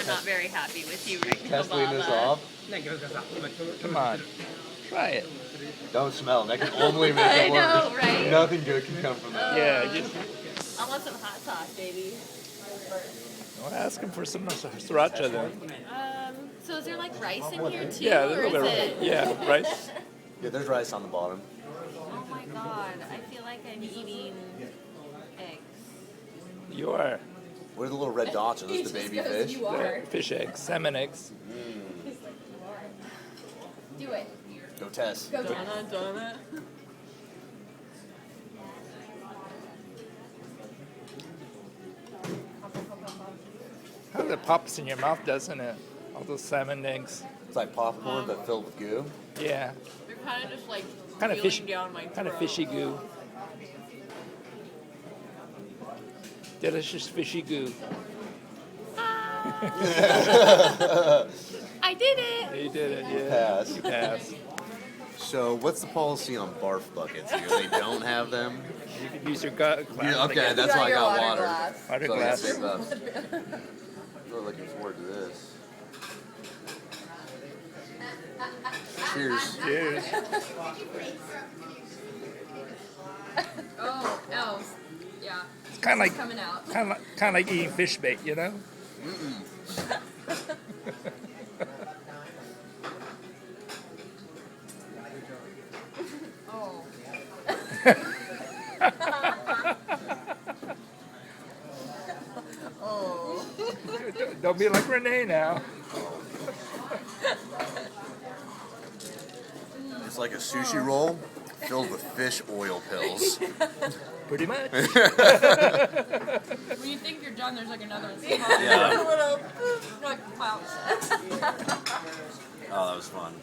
I'm not very happy with you right now, Kathleen is Baba. off. Come on. Try it. Don't smell. That can only make I it worse. know, right? Nothing good can come from that. Yeah, just I want some hot sauce, baby. well, ask him for some sriracha then. So is there like rice in here too? Yeah, a or little is bit. it? Yeah, rice. Yeah, there's rice on the bottom. Oh my god, I feel like I'm eating eggs. You are. What are the little red dots? Are those the baby fish? They're fish eggs, salmon eggs. Do it. Go Tess. Go Donna, Donna. How it pops in your mouth, doesn't it? All those salmon eggs. It's like popcorn, but filled with goo. Yeah, They're kind of just like kind of peeling fishy, down my throat. kind of fishy goo. Delicious fishy goo. I did it. You did it. Yeah. Pass. You passed. So, what's the policy on barf buckets here? They don't have them? You could use your gut. Yeah, okay, that's why I got water. Water So I glass. guess really looking forward to this. Cheers. Cheers. Oh, elves. Yeah, It's kind of like coming out. kind of like eating fish bait, you know? Oh. Oh. Don't be like Renee now. It's like a sushi roll filled with fish oil pills. Pretty much. When you think you're done, there's like another one. Yeah. Like, wow. Oh, that was fun.